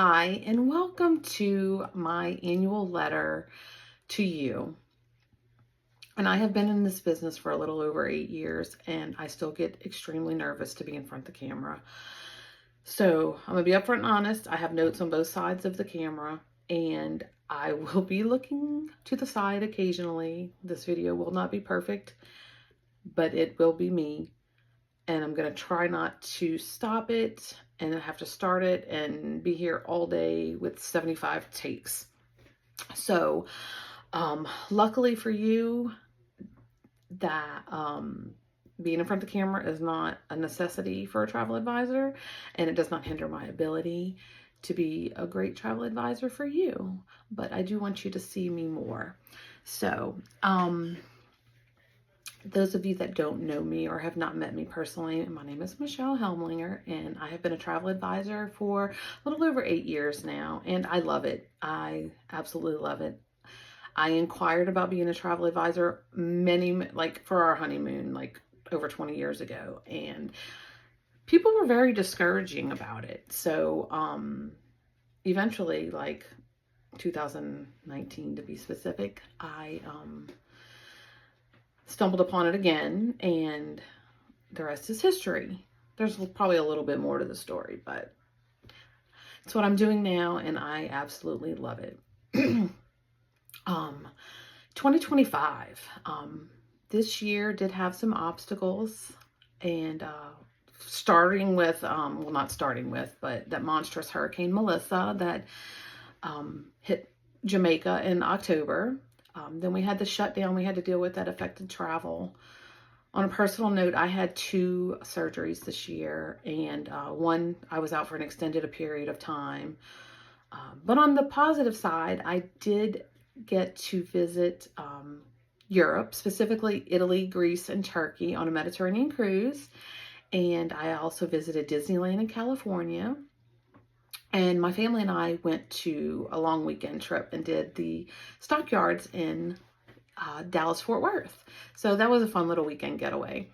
Hi, and welcome to my annual letter to you. And I have been in this business for a little over 8 years, and I still get extremely nervous to be in front of the camera. So I'm gonna be upfront and honest. I have notes on both sides of the camera, and I will be looking to the side occasionally. This video will not be perfect, but it will be me. And I'm going to try not to stop it and have to start it and be here all day with 75 takes. So, luckily for you, that being in front of the camera is not a necessity for a travel advisor, and it does not hinder my ability to be a great travel advisor for you. But I do want you to see me more. So, those of you that don't know me or have not met me personally, my name is Michelle Helmlinger, and I have been a travel advisor for a little over 8 years now, and I love it. I absolutely love it. I inquired about being a travel advisor for our honeymoon, over 20 years ago, and people were very discouraging about it. So, eventually, 2019 to be specific, I stumbled upon it again, and the rest is history. There's probably a little bit more to the story, but it's what I'm doing now, and I absolutely love it. 2025, this year did have some obstacles, and starting with, not starting with, but that monstrous Hurricane Melissa that hit Jamaica in October. Then we had the shutdown we had to deal with that affected travel. On a personal note, I had 2 surgeries this year, and one, I was out for an extended period of time. But on the positive side, I did get to visit Europe, specifically Italy, Greece, and Turkey on a Mediterranean cruise. And I also visited Disneyland in California. And my family and I went to a long weekend trip and did the stockyards in Dallas, Fort Worth. So that was a fun little weekend getaway.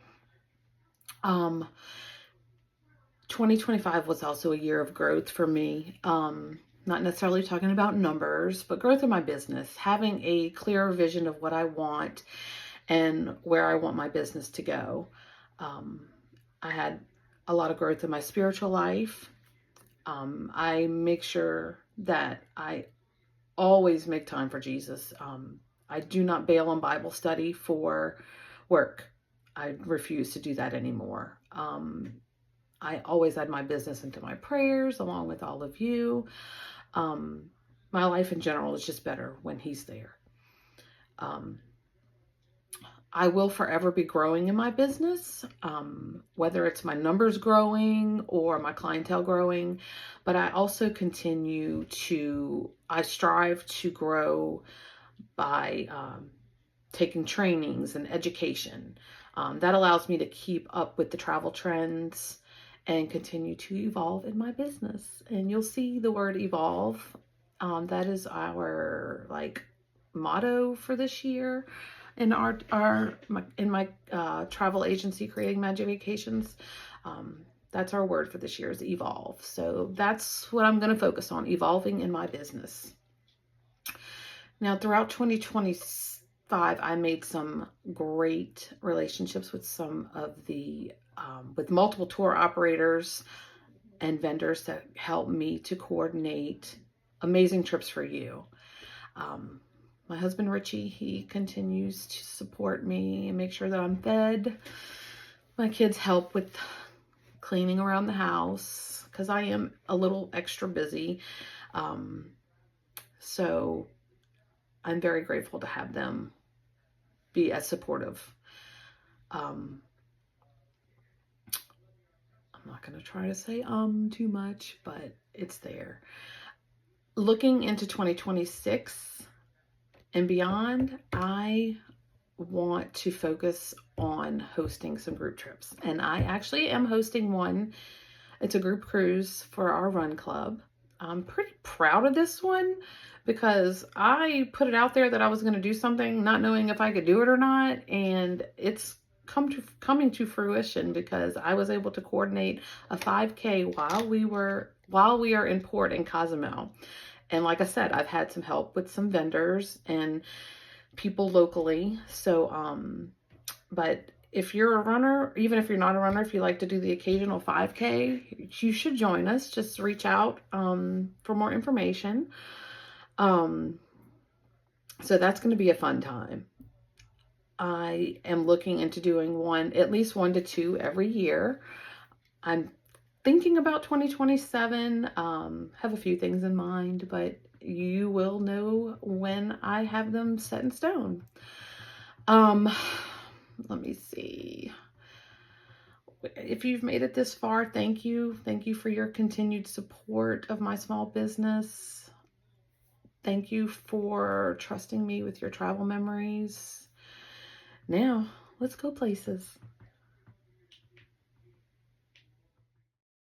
2025 was also a year of growth for me. Not necessarily talking about numbers, but growth in my business, having a clearer vision of what I want and where I want my business to go. I had a lot of growth in my spiritual life. I make sure that I always make time for Jesus. I do not bail on Bible study for work. I refuse to do that anymore. I always add my business into my prayers along with all of you. My life in general is just better when He's there. I will forever be growing in my business, whether it's my numbers growing or my clientele growing, but I also I strive to grow by taking trainings and education. That allows me to keep up with the travel trends and continue to evolve in my business. And you'll see the word evolve. That is our motto for this year. In my travel agency, Creating Magic Vacations, that's our word for this year is evolve. So that's what I'm going to focus on, evolving in my business. Now, throughout 2025, I made some great relationships with with multiple tour operators and vendors that help me to coordinate amazing trips for you. My husband, Richie, he continues to support me and make sure that I'm fed. My kids help with cleaning around the house because I am a little extra busy. So I'm very grateful to have them be as supportive. I'm not going to try to say too much, but it's there. Looking into 2026 and beyond, I want to focus on hosting some group trips. And I actually am hosting one. It's a group cruise for our run club. I'm pretty proud of this one because I put it out there that I was going to do something, not knowing if I could do it or not. And it's coming to fruition, because I was able to coordinate a 5K while we are in port in Cozumel. And like I said, I've had some help with some vendors and people locally. So but if you're a runner, even if you're not a runner, if you like to do the occasional 5K, you should join us. Just reach out for more information. So that's going to be a fun time. I am looking into doing at least 1 to 2 every year. I'm thinking about 2027, have a few things in mind, but you will know when I have them set in stone. Let me see. If you've made it this far, thank you. Thank you for your continued support of my small business. Thank you for trusting me with your travel memories. Now, let's go places.